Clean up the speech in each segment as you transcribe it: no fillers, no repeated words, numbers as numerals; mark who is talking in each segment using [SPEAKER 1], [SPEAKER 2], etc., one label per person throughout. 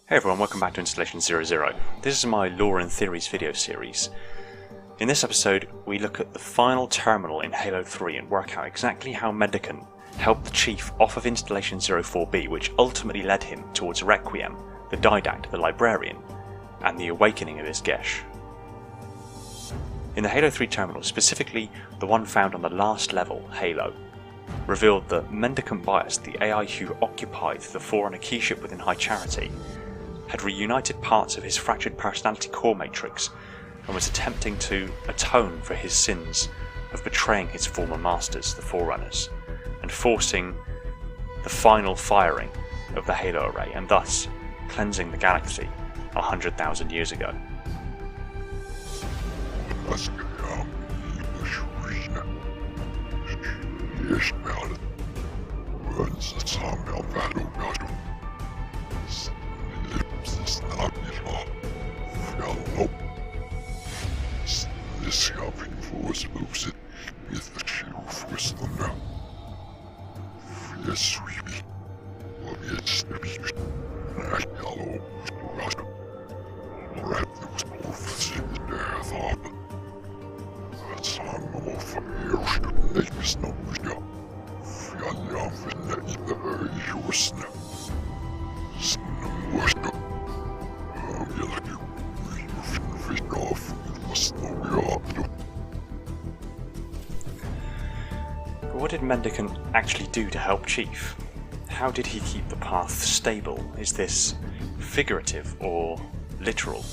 [SPEAKER 1] Hey everyone, welcome back to Installation 00. This is my Lore and Theories video series. In this episode, we look at the final terminal in Halo 3 and work out exactly how Mendicant helped the Chief off of Installation 04B, which ultimately led him towards Requiem, the Didact, the Librarian, and the awakening of his Gesh. In the Halo 3 terminal, specifically the one found on the last level, Halo, revealed that Mendicant Bias, the AI who occupied the Forerunner keyship within High Charity, had reunited parts of his fractured personality core matrix and was attempting to atone for his sins of betraying his former masters, the Forerunners, and forcing the final firing of the Halo array, and thus cleansing the galaxy 100,000 years ago. But what did Mendicant actually do to help Chief? How did he keep the path stable? Is this figurative or literal?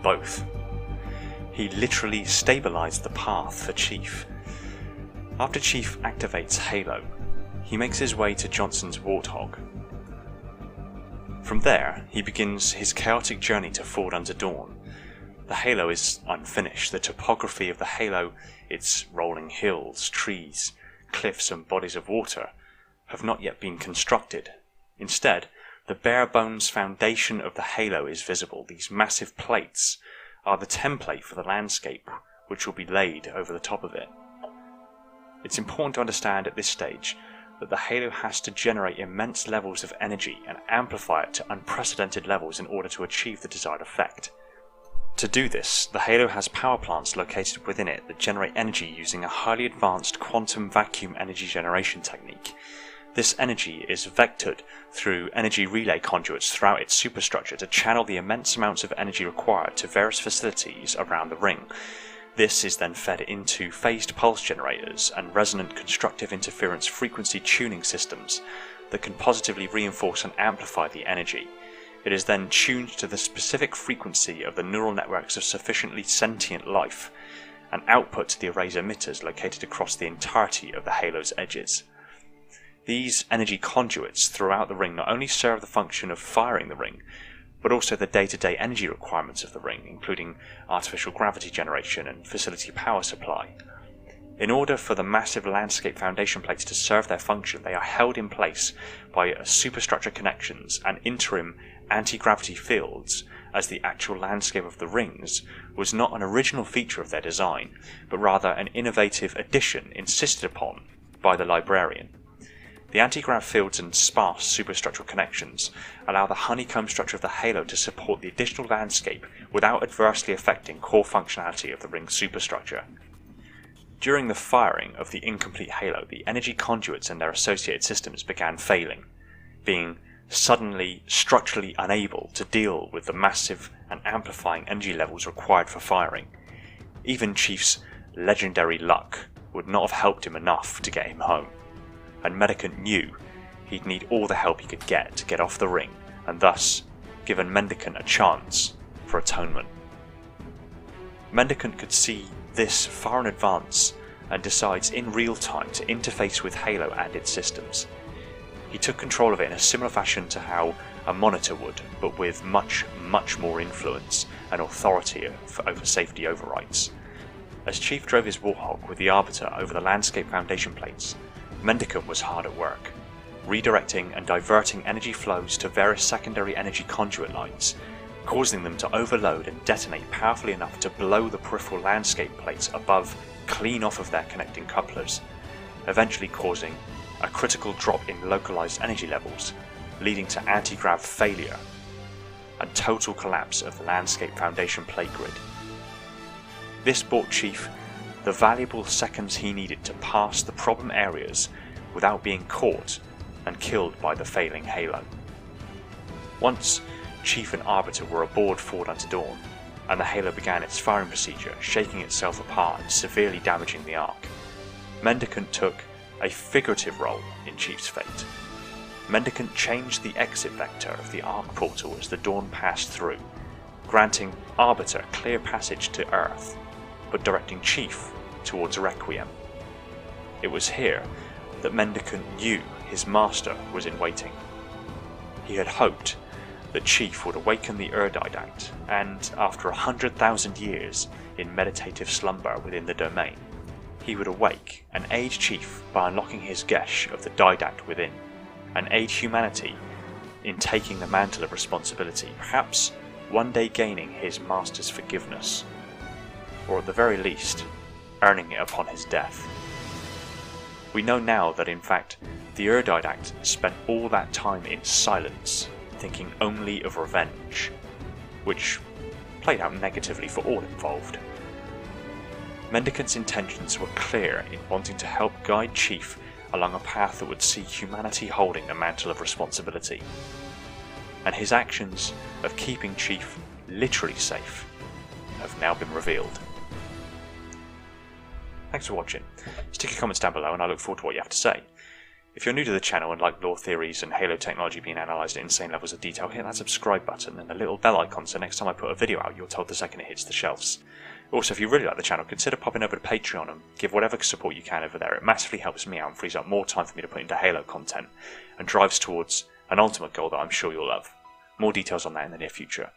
[SPEAKER 1] Both. He literally stabilized the path for Chief. After Chief activates Halo, he makes his way to Johnson's Warthog. From there, he begins his chaotic journey to Ford Unto Dawn. The Halo is unfinished. The topography of the Halo, its rolling hills, trees, cliffs and bodies of water, have not yet been constructed. Instead, the bare-bones foundation of the Halo is visible. These massive plates are the template for the landscape which will be laid over the top of it. It's important to understand at this stage that the Halo has to generate immense levels of energy and amplify it to unprecedented levels in order to achieve the desired effect. To do this, the Halo has power plants located within it that generate energy using a highly advanced quantum vacuum energy generation technique. This energy is vectored through energy relay conduits throughout its superstructure to channel the immense amounts of energy required to various facilities around the ring. This is then fed into phased pulse generators and resonant constructive interference frequency tuning systems that can positively reinforce and amplify the energy. It is then tuned to the specific frequency of the neural networks of sufficiently sentient life and output to the array's emitters located across the entirety of the Halo's edges. These energy conduits throughout the ring not only serve the function of firing the ring, but also the day-to-day energy requirements of the ring, including artificial gravity generation and facility power supply. In order for the massive landscape foundation plates to serve their function, they are held in place by superstructure connections and interim anti-gravity fields, as the actual landscape of the rings was not an original feature of their design, but rather an innovative addition insisted upon by the Librarian. The anti-grav fields and sparse superstructural connections allow the honeycomb structure of the Halo to support the additional landscape without adversely affecting core functionality of the ring's superstructure. During the firing of the incomplete Halo, the energy conduits and their associated systems began failing, being suddenly structurally unable to deal with the massive and amplifying energy levels required for firing. Even Chief's legendary luck would not have helped him enough to get him home, and Mendicant knew he'd need all the help he could get to get off the ring, and thus given Mendicant a chance for atonement. Mendicant could see this far in advance and decides in real time to interface with Halo and its systems. He took control of it in a similar fashion to how a monitor would, but with much more influence and authority over safety overrides. As Chief drove his Warthog with the Arbiter over the landscape foundation plates, Mendicant was hard at work, redirecting and diverting energy flows to various secondary energy conduit lines, causing them to overload and detonate powerfully enough to blow the peripheral landscape plates above clean off of their connecting couplers, eventually causing a critical drop in localized energy levels leading to anti-grav failure and total collapse of the landscape foundation plate grid. This bought Chief the valuable seconds he needed to pass the problem areas without being caught and killed by the failing Halo. Once Chief and Arbiter were aboard Forward Unto Dawn, and the Halo began its firing procedure, shaking itself apart and severely damaging the Ark, Mendicant took a figurative role in Chief's fate. Mendicant changed the exit vector of the Ark portal as the Dawn passed through, granting Arbiter clear passage to Earth, but directing Chief towards Requiem. It was here that Mendicant knew his master was in waiting. He had hoped that Chief would awaken the Ur-Didact, and after 100,000 years in meditative slumber within the domain, he would awake and aid Chief by unlocking his Gesh of the Didact within, and aid humanity in taking the mantle of responsibility, perhaps one day gaining his master's forgiveness, or at the very least, earning it upon his death. We know now that in fact the Ur-Didact spent all that time in silence, thinking only of revenge, which played out negatively for all involved. Mendicant's intentions were clear in wanting to help guide Chief along a path that would see humanity holding the mantle of responsibility, and his actions of keeping Chief literally safe have now been revealed. Thanks for watching. Stick your comments down below and I look forward to what you have to say. If you're new to the channel and like lore theories and Halo technology being analysed at insane levels of detail, hit that subscribe button and the little bell icon so next time I put a video out you're told the second it hits the shelves. Also, if you really like the channel, consider popping over to Patreon and give whatever support you can over there. It massively helps me out and frees up more time for me to put into Halo content and drives towards an ultimate goal that I'm sure you'll love. More details on that in the near future.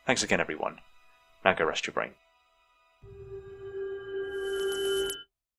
[SPEAKER 1] Thanks again everyone. Now go rest your brain.